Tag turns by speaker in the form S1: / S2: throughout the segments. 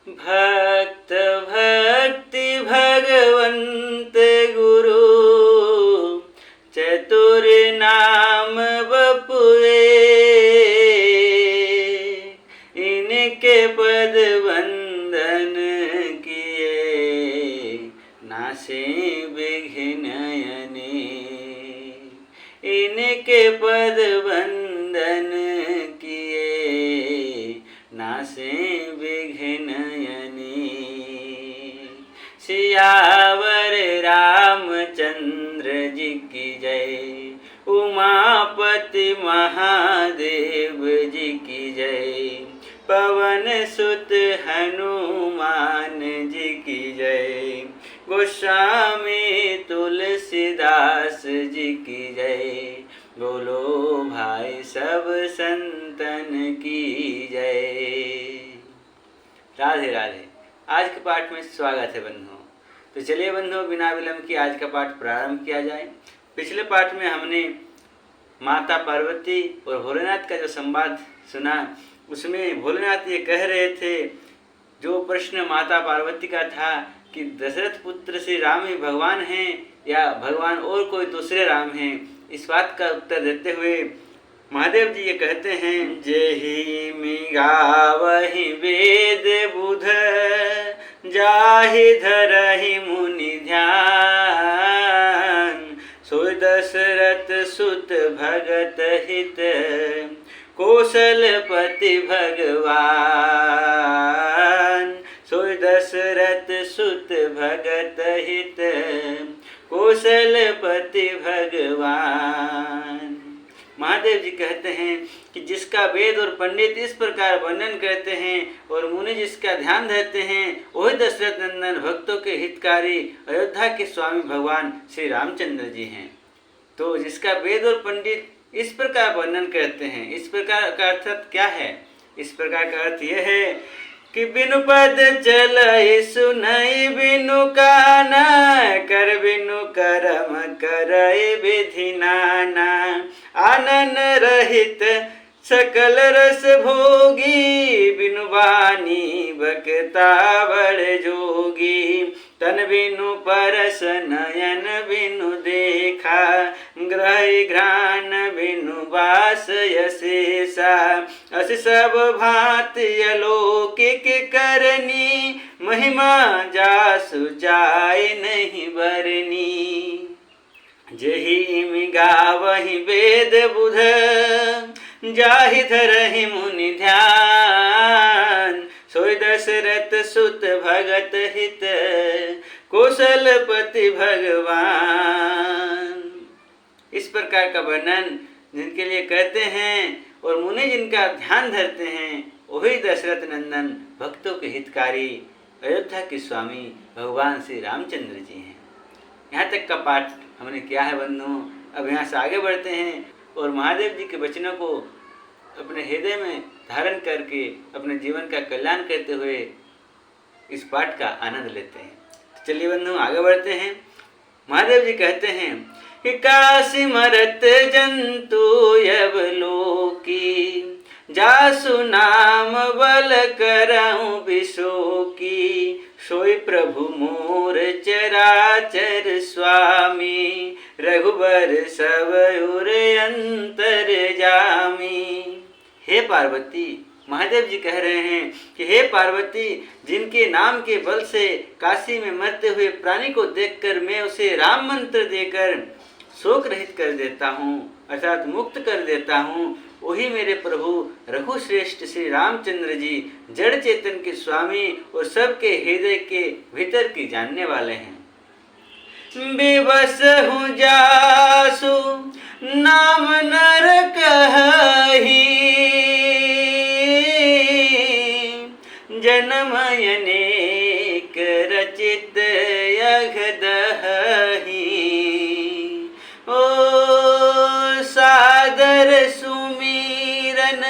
S1: भक्त भक्ति भगवंत गुरु, चतुर नाम बपुए। इनके पद वंदन किए, नासे विघ्न अनेक। इनके पद वंदन किए, नासे विघ्न अनेक। सियावर रामचंद्र जी की जय, उमापति महादेव जी की जय, पवन सुत हनुमान जी की जय, गोस्वामी तुलसीदास जी की जय। बोलो भाई सब संतन की जय। राधे राधे। आज के पाठ में स्वागत है बंधुओं। तो चलिए बंधुओं, बिना विलंब की आज का पाठ प्रारंभ किया जाए। पिछले पाठ में हमने माता पार्वती और भोलेनाथ का जो संवाद सुना, उसमें भोलेनाथ ये कह रहे थे, जो प्रश्न माता पार्वती का था कि दशरथ पुत्र श्री राम ही भगवान हैं या भगवान और कोई दूसरे राम हैं, इस बात का उत्तर देते हुए महादेव जी ये कहते हैं, जेहि मिगावहि वेद बुध, जाहि धरहि मुनि ध्यान। सोई दशरथ सुत भगत हित, कौशलपति भगवान। सोई दशरथ सुत भगत हित, कौशलपति भगवान। महादेव जी कहते हैं कि जिसका वेद और पंडित इस प्रकार वर्णन करते हैं और मुनि जिसका ध्यान धरते हैं, वही दशरथ नंदन भक्तों के हितकारी अयोध्या के स्वामी भगवान श्री रामचंद्र जी हैं। तो जिसका वेद और पंडित इस प्रकार वर्णन करते हैं, इस प्रकार का अर्थ क्या है? इस प्रकार का अर्थ यह है कि बिनु पद चलई सुनई, बिनु काना कर, बिनु करम करई विधि नाना। आनन रहित सकल रस भोगी, बिनु वाणी बकता बड़ जोगी। तन बिनु परस नयन बिनु देखा, ग्रह घ्राण बिनु बास यशेषा। अस सब भांति अलौकिक करनी, महिमा जासु जाय नहीं बरनी। जेहि मिगावहि वेद बुध, जाहि धरहि मुनि ध्यान। सोई दशरथ सुत भगत हित, कौशलपति भगवान। इस प्रकार का वर्णन जिनके लिए कहते हैं और मुनि जिनका ध्यान धरते हैं, वही दशरथ नंदन भक्तों के हितकारी अयोध्या के स्वामी भगवान श्री रामचंद्र जी हैं। यहाँ तक का पाठ हमने किया है बंधुओं। अब यहाँ से आगे बढ़ते हैं और महादेव जी के वचनों को अपने हृदय में धारण करके अपने जीवन का कल्याण करते हुए इस पाठ का आनंद लेते हैं। तो चलिए बंधुओं, आगे बढ़ते हैं। महादेव जी कहते हैं कि काशी मरत जंतु यवलोकी, जासु नाम बल करऊं बिशोकी। सोई प्रभु मोर चराचर स्वामी, रघुबर सब उर अंतर जामी। हे पार्वती, महादेव जी कह रहे हैं कि हे पार्वती, जिनके नाम के बल से काशी में मरते हुए प्राणी को देखकर मैं उसे राम मंत्र देकर शोक रहित कर देता हूँ, अर्थात मुक्त कर देता हूँ, वही मेरे प्रभु रघुश्रेष्ठ श्री रामचंद्र जी जड़ चेतन के स्वामी और सबके हृदय के भीतर की जानने वाले हैं। विवश हूँ जासु नाम नर कहि, जन्म अनेक रचित अघदहि। ओ सादर सुमीरन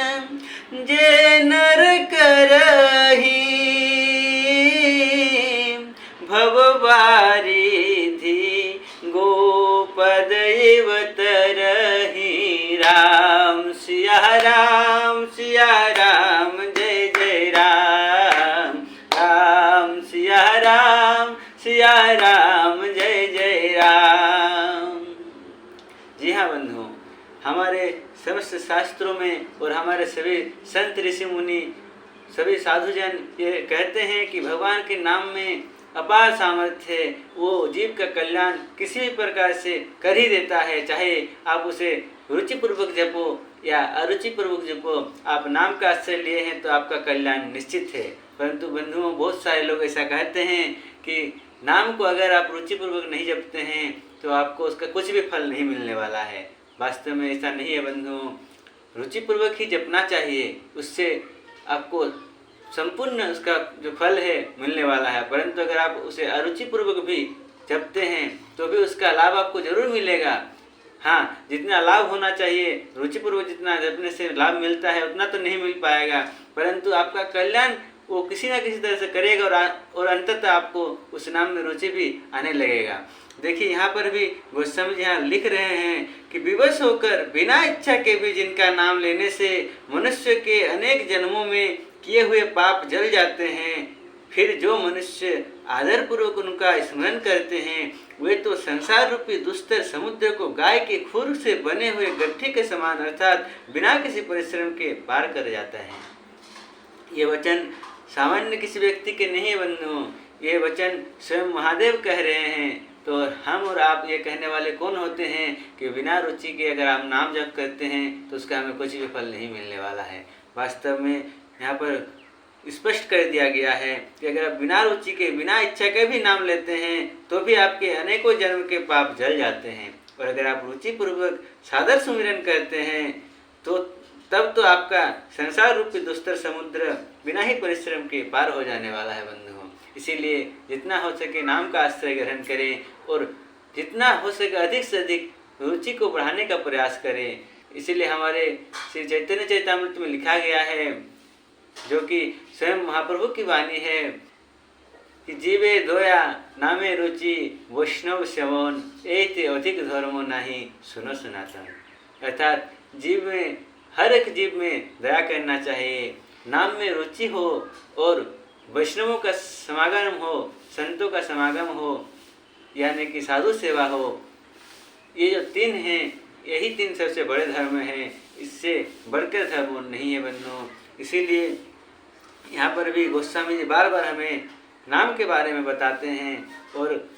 S1: जे नर करहि, भववारिधि गोपद इव तरहि। राम सिया राम जय जय राम, सिया राम जय जय राम। जी हाँ बंधुओं, हमारे समस्त शास्त्रों में और हमारे सभी संत ऋषि मुनि सभी साधुजन ये कहते हैं कि भगवान के नाम में अपार सामर्थ्य है। वो जीव का कल्याण किसी भी प्रकार से कर ही देता है, चाहे आप उसे रुचिपूर्वक जपो या अरुचिपूर्वक जपो। आप नाम का आश्रय लिए हैं तो आपका कल्याण निश्चित है। परंतु बंधुओं, बहुत सारे लोग ऐसा कहते हैं कि नाम को अगर आप रुचिपूर्वक नहीं जपते हैं तो आपको उसका कुछ भी फल नहीं मिलने वाला है। वास्तव में ऐसा नहीं है बंधुओं, रुचिपूर्वक ही जपना चाहिए, उससे आपको संपूर्ण उसका जो फल है मिलने वाला है। परंतु अगर आप उसे अरुचिपूर्वक भी जपते हैं तो भी उसका लाभ आपको जरूर मिलेगा। हाँ, जितना लाभ होना चाहिए, रुचिपूर्वक जितना जपने से लाभ मिलता है उतना तो नहीं मिल पाएगा, परंतु आपका कल्याण वो किसी ना किसी तरह से करेगा और अंततः आपको उस नाम में रुचि भी आने लगेगा। देखिए यहाँ पर भी गोस्वामी जी यहाँ लिख रहे हैं कि विवश होकर बिना इच्छा के भी जिनका नाम लेने से मनुष्य के अनेक जन्मों में किए हुए पाप जल जाते हैं, फिर जो मनुष्य आदरपूर्वक उनका स्मरण करते हैं वे तो संसार रूपी दुस्तर समुद्र को गाय के खुर से बने हुए गट्ठे के समान अर्थात बिना किसी परिश्रम के पार कर जाता है। ये वचन सामान्य किसी व्यक्ति के नहीं है बंधुओं, ये वचन स्वयं महादेव कह रहे हैं। तो हम और आप ये कहने वाले कौन होते हैं कि बिना रुचि के अगर आप नाम जप करते हैं तो उसका हमें कुछ भी फल नहीं मिलने वाला है। वास्तव में यहाँ पर स्पष्ट कर दिया गया है कि अगर आप बिना रुचि के बिना इच्छा के भी नाम लेते हैं तो भी आपके अनेकों जन्म के पाप जल जाते हैं, और अगर आप रुचिपूर्वक सादर सुमिरन करते हैं तो तब तो आपका संसार रूपी दुस्तर समुद्र बिना ही परिश्रम के पार हो जाने वाला है बंधुओं। इसीलिए जितना हो सके नाम का आश्रय ग्रहण करें और जितना हो सके अधिक से अधिक रुचि को बढ़ाने का प्रयास करें। इसीलिए हमारे श्री चैतन्य चैतामृत में लिखा गया है, जो कि स्वयं महाप्रभु की वाणी है कि जीवे दोया नामे रुचि वैष्णव श्रवण एते अधिक धर्मो नहीं सुनो सनातन। अर्थात जीव में हर एक जीव में दया करना चाहिए, नाम में रुचि हो और वैष्णवों का समागम हो, संतों का समागम हो, यानी कि साधु सेवा हो। ये जो तीन हैं यही तीन सबसे बड़े धर्म हैं, इससे बढ़कर धर्म नहीं है बंधुओं। इसीलिए यहाँ पर भी गोस्वामी जी बार बार हमें नाम के बारे में बताते हैं और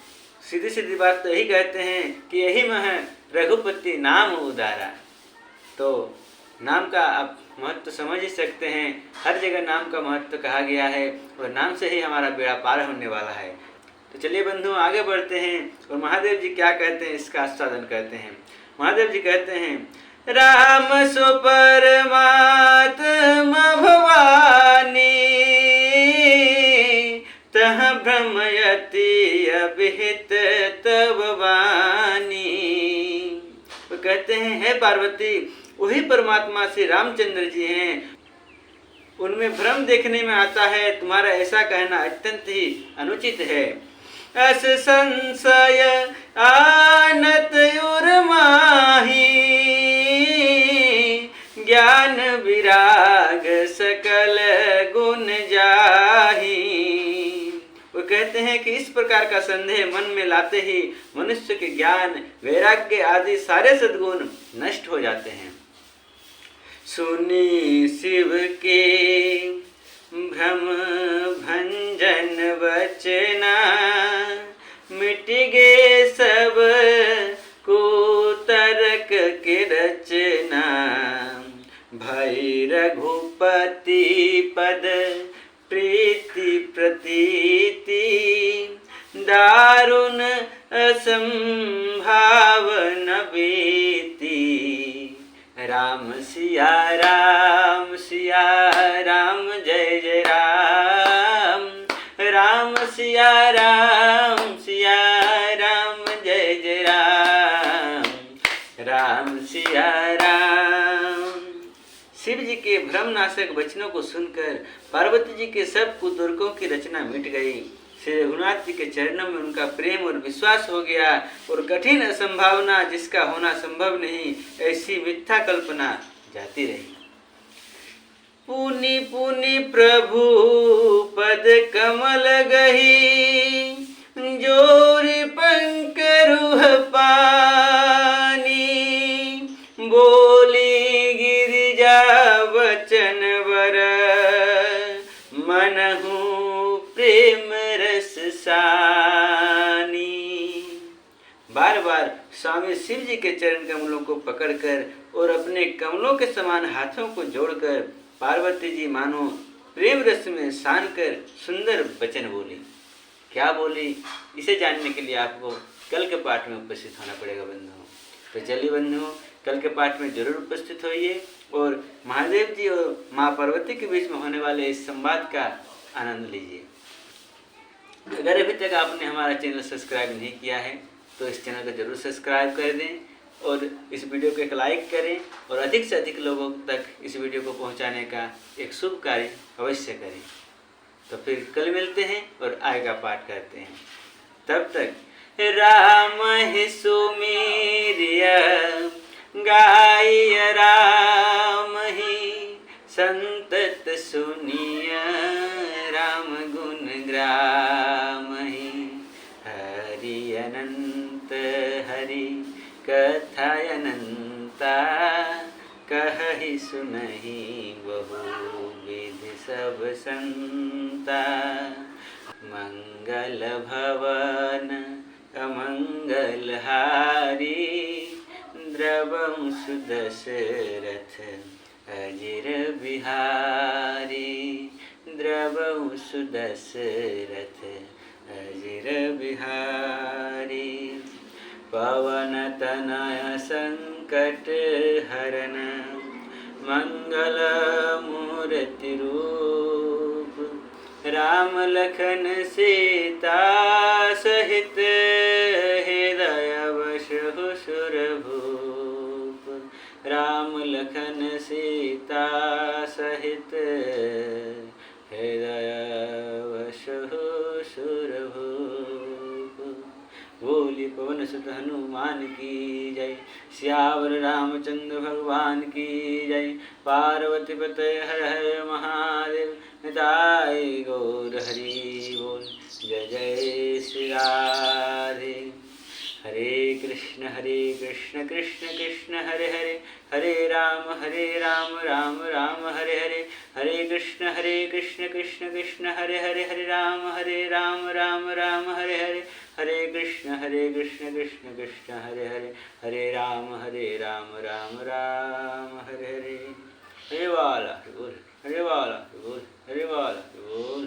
S1: सीधी सीधी बात तो यही कहते हैं कि यही में है रघुपति नाम उदारा। तो नाम का आप महत्व समझ ही सकते हैं, हर जगह नाम का महत्व कहा गया है और नाम से ही हमारा बेड़ा पार होने वाला है। तो चलिए बंधुओं आगे बढ़ते हैं और महादेव जी क्या कहते हैं इसका आस्वादन करते हैं। महादेव जी कहते हैं, राम सो परमात्मा भवानी तह भ्रमयति अभिहित तव वाणी। वो कहते हैं, हे पार्वती, वही परमात्मा श्री रामचंद्र जी हैं, उनमें भ्रम देखने में आता है, तुम्हारा ऐसा कहना अत्यंत ही अनुचित है। अस संशय आनत उर्माही ज्ञान विराग सकल गुण जाही। वो कहते हैं कि इस प्रकार का संदेह मन में लाते ही मनुष्य के ज्ञान वैराग्य आदि सारे सद्गुण नष्ट हो जाते हैं। सुनी शिव के भ्रम भंजन वचना मिट गे सब कुतर्क के रचना। भई रघुपति पद प्रीति प्रतीति दारुण असंभावन बीती। राम सिया राम जय जय राम। राम सिया राम जय जय राम। राम सिया राम। शिव जी के भ्रमनाशक वचनों को सुनकर पार्वती जी के सब कुतर्कों की रचना मिट गई। श्री रघुनाथ जी के चरणों में उनका प्रेम और विश्वास हो गया और कठिन असंभावना जिसका होना संभव नहीं ऐसी मिथ्या कल्पना जाती रही। पुनि पुनि प्रभु पद कमल गही जो रहूं प्रेम रस सानी। बार बार स्वामी शिव जी के चरण कमलों को पकड़कर और अपने कमलों के समान हाथों को जोड़कर पार्वती जी मानो प्रेम रस में सान कर सुंदर वचन बोली। क्या बोली, इसे जानने के लिए आपको कल के पाठ में उपस्थित होना पड़ेगा बंधुओं। तो चलिए बंधुओं, कल के पाठ में जरूर उपस्थित होइए और महादेव जी और माँ पार्वती के बीच में होने वाले इस संवाद का आनंद लीजिए। अगर अभी तक आपने हमारा चैनल सब्सक्राइब नहीं किया है तो इस चैनल को जरूर सब्सक्राइब कर दें और इस वीडियो को एक लाइक करें और अधिक से अधिक लोगों तक इस वीडियो को पहुंचाने का एक शुभ कार्य अवश्य करें। तो फिर कल मिलते हैं और आगे पाठ करते हैं। तब तक राम ही सुमेरिय गाय राम ही संतत सुनिय राम गुण ग्राम ही। हरि अनंत हरि कथा अनंता कहहि सुनहि बहुविध सब संता। मंगल भवन अमंगल हारी द्रवं सुदशरथ अजिर बिहारी। द्रवं सुदशरथ अजिर बिहारी। पवन तनय संकट हरन मंगल मूर्ति रूप। राम लखन सीता सहित हृदय बसहु सुरभूप। राम लखन सीता सहित हृदय बसहु सुरभूप। बोली पवन सुत हनुमान की जय। सियावर रामचंद्र भगवान की जय। पार्वती पते हर हर महादेव। निताई गौर हरि बोल। जय जय श्री राधे। हरे कृष्ण कृष्ण कृष्ण हरे हरे। हरे राम राम राम हरे हरे। हरे कृष्ण कृष्ण कृष्ण हरे हरे। हरे राम राम हरे हरे। हरे कृष्ण कृष्ण कृष्ण हरे हरे। हरे राम राम राम हरे हरे। हरे वाला बोल, हरे वाला बोल, हरे वाला बोल।